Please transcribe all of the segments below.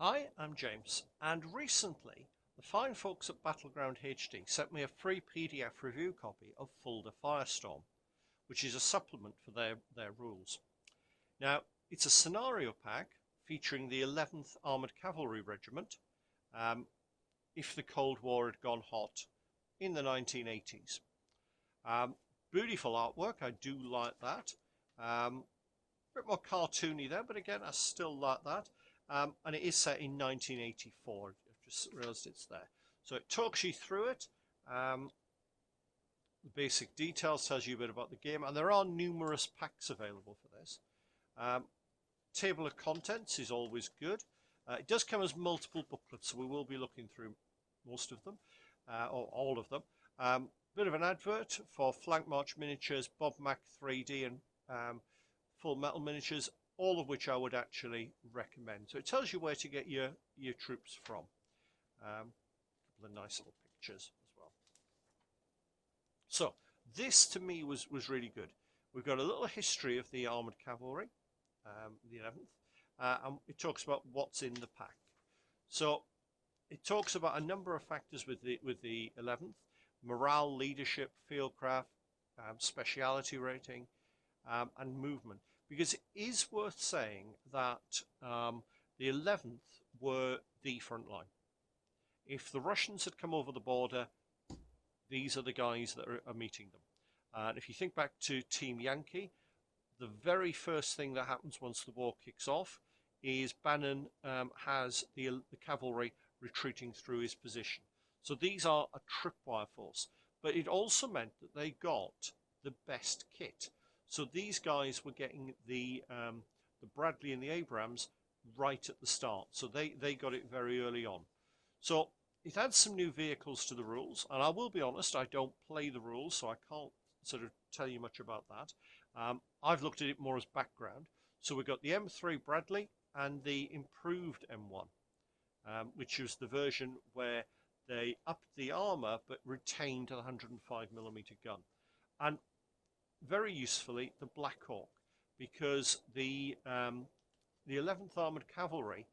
I am James, and recently the fine folks at Battleground HD sent me a free PDF review copy of Fula Firestorm, which is a supplement for their rules. Now, it's a scenario pack featuring the 11th Armoured Cavalry Regiment if the Cold War had gone hot in the 1980s. Beautiful artwork, I do like that. A bit more cartoony there, but again, I still like that. And it is set in 1984. I've just realised it's there. So it talks you through it. The basic details, tells you a bit about the game, and there are numerous packs available for this. Table of contents is always good. It does come as multiple booklets, so we will be looking through most of them, or all of them. Bit of an advert for Flank March Miniatures, Bob Mac 3D, and Full Metal Miniatures, all of which I would actually recommend. So it tells you where to get your troops from. A couple of nice little pictures as well. So this to me was really good. We've got a little history of the Armoured Cavalry, the 11th, and it talks about what's in the pack. So it talks about a number of factors with the 11th: morale, leadership, fieldcraft, speciality rating, and movement. Because it is worth saying that the 11th were the front line. If the Russians had come over the border, these are the guys that are meeting them. And if you think back to Team Yankee, the very first thing that happens once the war kicks off is Bannon has the cavalry retreating through his position. So these are a tripwire force. But it also meant that they got the best kit. So these guys were getting the Bradley and the Abrams right at the start. So they got it very early on. So it adds some new vehicles to the rules. And I will be honest, I don't play the rules, so I can't sort of tell you much about that. I've looked at it more as background. So we've got the M3 Bradley and the improved M1, which was the version where they upped the armour but retained the 105mm gun. And very usefully, the Black Hawk, because the 11th Armoured Cavalry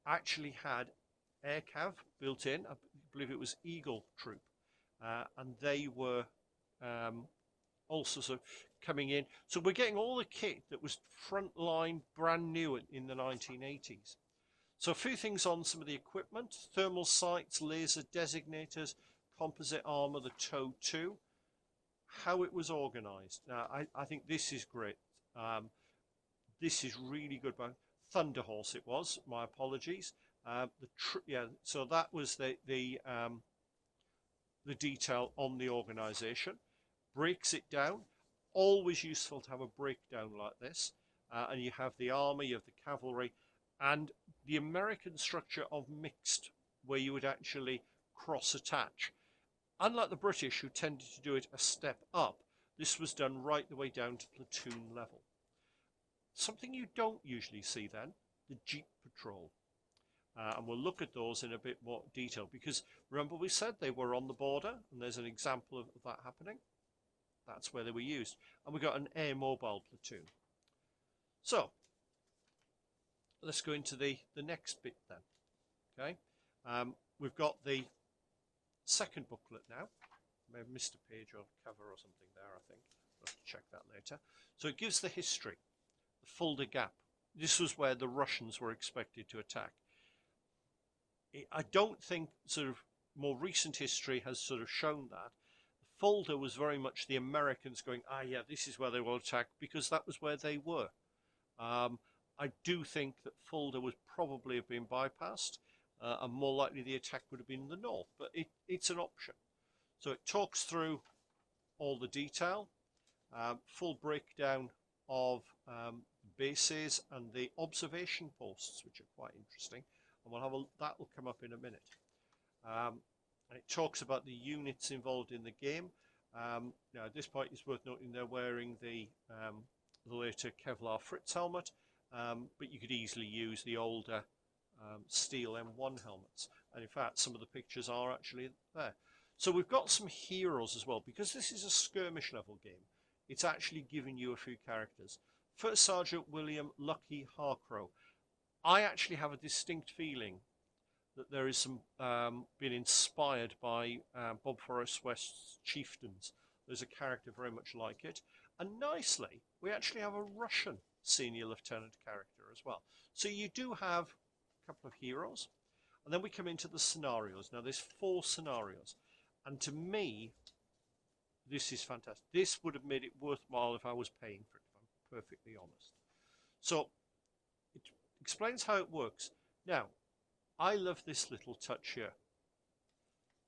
actually had air cav built in. I believe it was Eagle Troop, and they were also sort of coming in. So we're getting all the kit that was frontline, brand new in the 1980s. So a few things on some of the equipment: thermal sights, laser designators, composite armour, the TOW 2. How it was organised. Now, I think this is great. This is really good. Thunderhorse it was. My apologies. So that was the detail on the organisation. Breaks it down. Always useful to have a breakdown like this. And you have the armour, you have the cavalry, and the American structure of mixed, where you would actually cross-attach. Unlike the British, who tended to do it a step up, this was done right the way down to platoon level. Something you don't usually see then, the Jeep Patrol. And we'll look at those in a bit more detail, because remember we said they were on the border, and there's an example of that happening. That's where they were used. And we got an air mobile platoon. So, let's go into the next bit then. Okay, we've got the second booklet now. I may have missed a page or cover or something there, I think. I'll have to check that later. So it gives the history, the Fulda Gap. This was where the Russians were expected to attack. I don't think sort of more recent history has sort of shown that. Fulda was very much the Americans going, yeah, this is where they will attack, because that was where they were. I do think that Fulda would probably have been bypassed. And more likely the attack would have been in the north, but it's an option. So it talks through all the detail, full breakdown of bases and the observation posts, which are quite interesting, and that will come up in a minute. And it talks about the units involved in the game. Now at this point it's worth noting they're wearing the later Kevlar Fritz helmet, but you could easily use the older steel M1 helmets, and in fact some of the pictures are actually there. So we've got some heroes as well, because this is a skirmish level game. It's actually giving you a few characters. First Sergeant William Lucky Harcrow. I actually have a distinct feeling that there is some being inspired by Bob Forrest West's Chieftains. There's a character very much like it. And nicely, we actually have a Russian senior lieutenant character as well. So you do have a couple of heroes. And then we come into the scenarios. Now there's 4 scenarios. And to me, this is fantastic. This would have made it worthwhile if I was paying for it, if I'm perfectly honest. So it explains how it works. Now, I love this little touch here.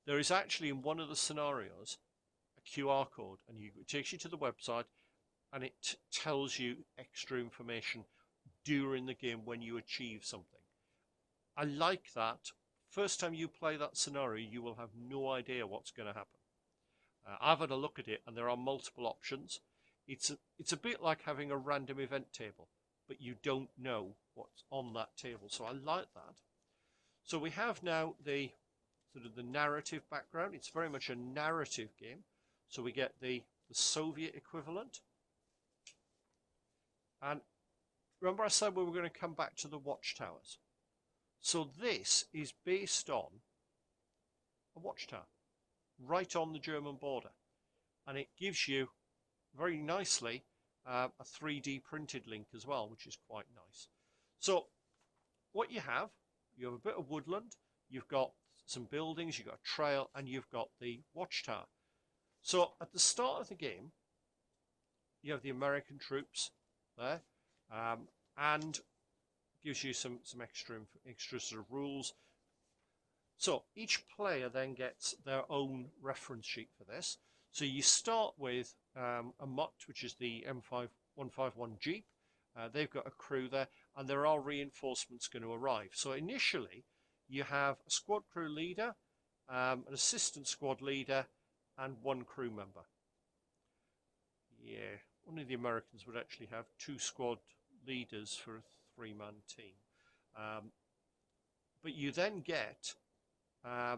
There is actually in one of the scenarios a QR code, and it takes you to the website, and it tells you extra information during the game when you achieve something. I like that. First time you play that scenario, you will have no idea what's going to happen. I've had a look at it, and there are multiple options. It's a bit like having a random event table, but you don't know what's on that table. So I like that. So we have now the sort of the narrative background. It's very much a narrative game. So we get the Soviet equivalent. And remember I said we were going to come back to the watchtowers. So this is based on a watchtower right on the German border. And it gives you very nicely a 3D printed link as well, which is quite nice. So what you have a bit of woodland, you've got some buildings, you've got a trail, and you've got the watchtower. So at the start of the game, you have the American troops there, and gives you some extra sort of rules. So each player then gets their own reference sheet for this. So you start with a MUT, which is the M151 Jeep. They've got a crew there, and there are reinforcements going to arrive. So initially, you have a squad crew leader, an assistant squad leader, and 1 crew member. Yeah, only the Americans would actually have 2 squad leaders for a 3-man team. But you then get, I'll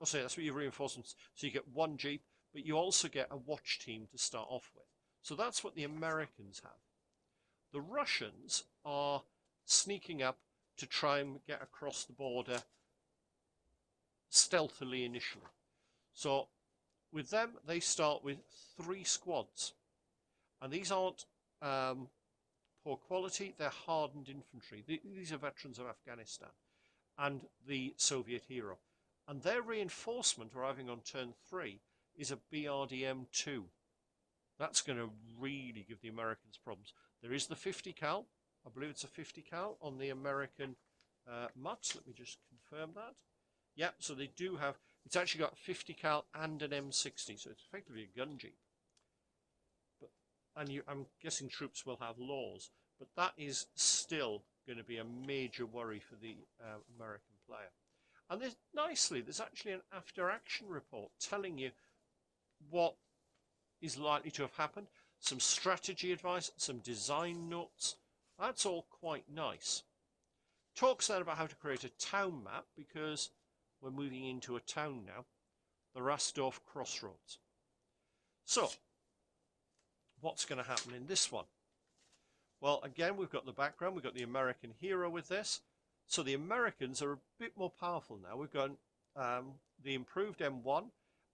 say that's what your reinforcements. So you get 1 Jeep, but you also get a watch team to start off with. So that's what the Americans have. The Russians are sneaking up to try and get across the border stealthily initially. So with them, they start with 3 squads. And these aren't poor quality, they're hardened infantry. These are veterans of Afghanistan and the Soviet hero. And their reinforcement arriving on turn 3 is a BRDM-2. That's going to really give the Americans problems. There is the 50 cal. I believe it's a 50 cal on the American MUTs. Let me just confirm that. Yep, so they do have, it's actually got a 50 cal and an M60, so it's effectively a gun jeep. And I'm guessing troops will have laws, but that is still going to be a major worry for the American player. And there's actually an after-action report telling you what is likely to have happened, some strategy advice, some design notes. That's all quite nice. Talks then about how to create a town map, because we're moving into a town now, the Rasdorf Crossroads. So, what's going to happen in this one? Well, again, we've got the background, we've got the American hero with this. So the Americans are a bit more powerful now. We've got the improved M1,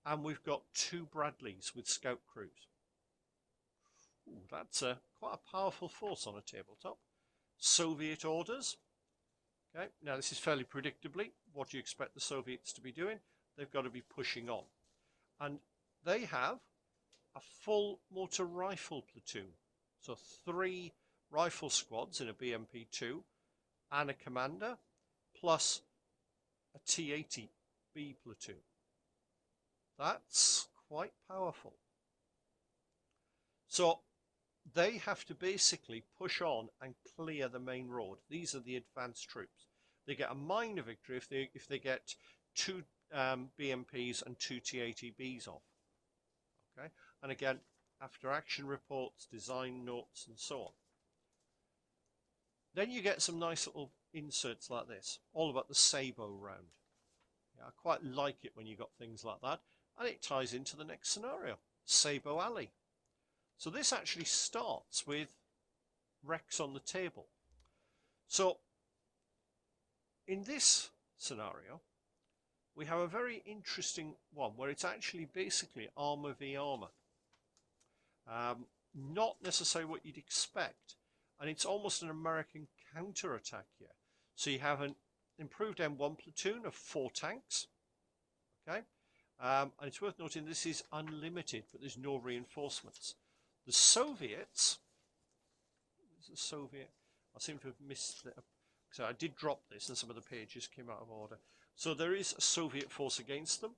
and we've got 2 Bradleys with scout crews. Ooh, that's quite a powerful force on a tabletop. Soviet orders. Okay, now this is fairly predictably what you expect the Soviets to be doing. They've got to be pushing on. And they have a full mortar rifle platoon. So 3 rifle squads in a BMP-2 and a commander, plus a T-80B platoon. That's quite powerful. So they have to basically push on and clear the main road. These are the advanced troops. They get a minor victory if they get 2 BMPs and 2 T-80Bs off. Okay, and again, after action reports, design notes, and so on. Then you get some nice little inserts like this, all about the Sabo round. Yeah, I quite like it when you got things like that, and it ties into the next scenario, Sabo Alley. So this actually starts with Rex on the table. So in this scenario, we have a very interesting one where it's actually basically armor v armor. Not necessarily what you'd expect, and it's almost an American counterattack here. So you have an improved M1 platoon of 4 tanks, okay, and it's worth noting this is unlimited, but there's no reinforcements. The Soviets, the Soviet, I seem to have missed it. So I did drop this, and some of the pages came out of order. So there is a Soviet force against them.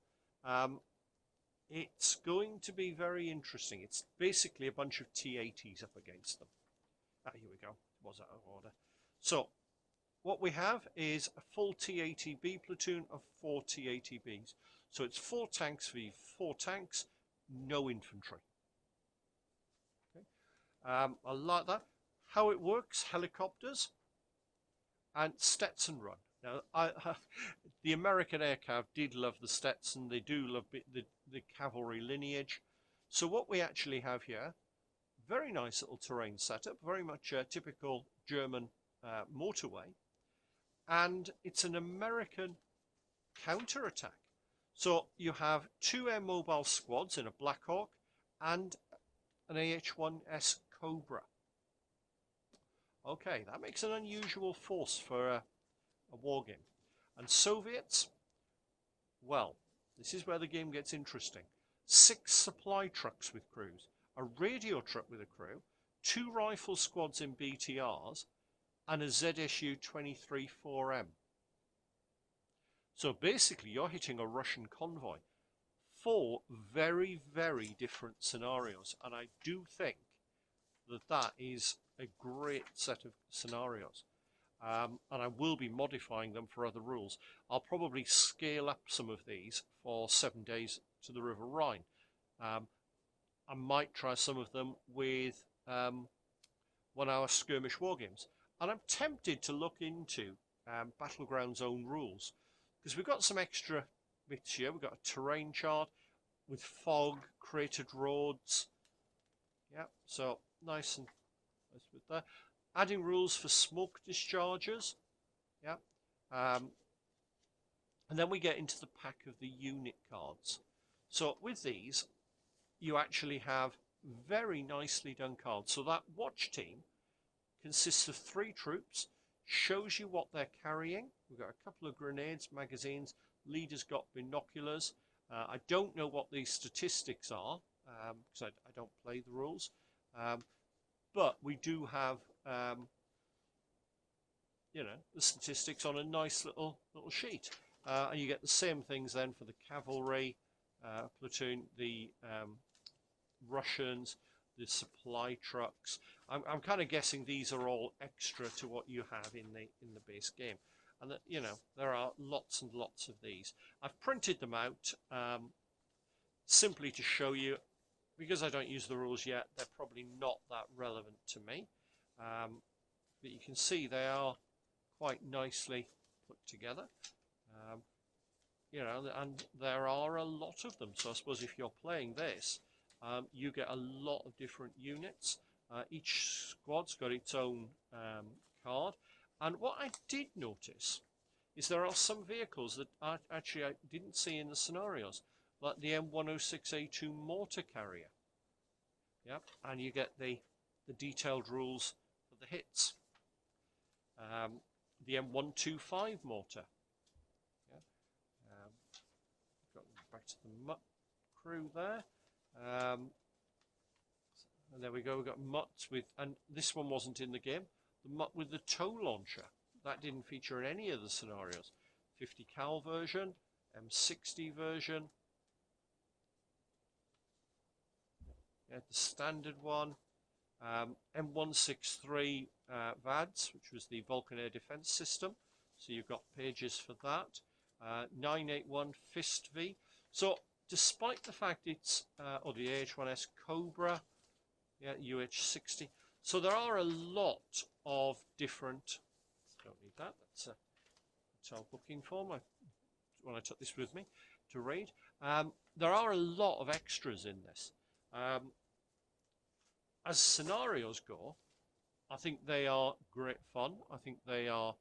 It's going to be very interesting. It's basically a bunch of T-80s up against them. Here we go. It was out of order. So what we have is a full T-80B platoon of 4 T-80Bs. So it's 4 tanks v 4 tanks, no infantry. Okay. I like that. How it works, helicopters and Stetson run. Now, the American aircraft did love the Stetson. They do love the cavalry lineage. So what we actually have here, very nice little terrain setup, very much a typical German motorway. And it's an American counterattack. So you have 2 air mobile squads in a Black Hawk and an AH-1S Cobra. Okay, that makes an unusual force for a war game. And Soviets, well, this is where the game gets interesting. 6 supply trucks with crews, a radio truck with a crew, 2 rifle squads in BTRs, and a ZSU-23 4M. So basically you're hitting a Russian convoy. 4 very, very different scenarios, and I do think that that is a great set of scenarios. And I will be modifying them for other rules. I'll probably scale up some of these for 7 days to the River Rhine. I might try some of them with 1 hour skirmish war games. And I'm tempted to look into Battleground's own rules, because we've got some extra bits here. We've got a terrain chart with fog, cratered roads. Yeah, so nice and nice with that. Adding rules for smoke dischargers. Yeah. And then we get into the pack of the unit cards. So with these, you actually have very nicely done cards. So that watch team consists of 3 troops, shows you what they're carrying. We've got a couple of grenades, magazines, leader's got binoculars. I don't know what these statistics are, because I don't play the rules. But we do have, you know, the statistics on a nice little sheet. And you get the same things then for the cavalry platoon, the Russians, the supply trucks. I'm kind of guessing these are all extra to what you have in the base game, and that, you know, there are lots and lots of these. I've printed them out simply to show you, because I don't use the rules yet. They're probably not that relevant to me, but you can see they are quite nicely put together. You know, and there are a lot of them. So I suppose if you're playing this, you get a lot of different units. Each squad's got its own card. And what I did notice is there are some vehicles that I didn't see in the scenarios, like the M106A2 mortar carrier. Yep, and you get the detailed rules for the hits. The M125 mortar. Yeah. Got back to the Mutt crew there. And there we go, we've got Mutts with, and this one wasn't in the game, the Mutt with the tow launcher. That didn't feature in any of the scenarios. 50 cal version, M60 version. Yeah, the standard one. M163 VADS, which was the Vulcan Air Defense System. So you've got pages for that. 981 Fist V. So despite the fact it's, or the AH-1S Cobra, yeah, UH-60. So there are a lot of different, don't need that, that's our booking form when I took this with me to read. There are a lot of extras in this. As scenarios go, I think they are great fun. I think they are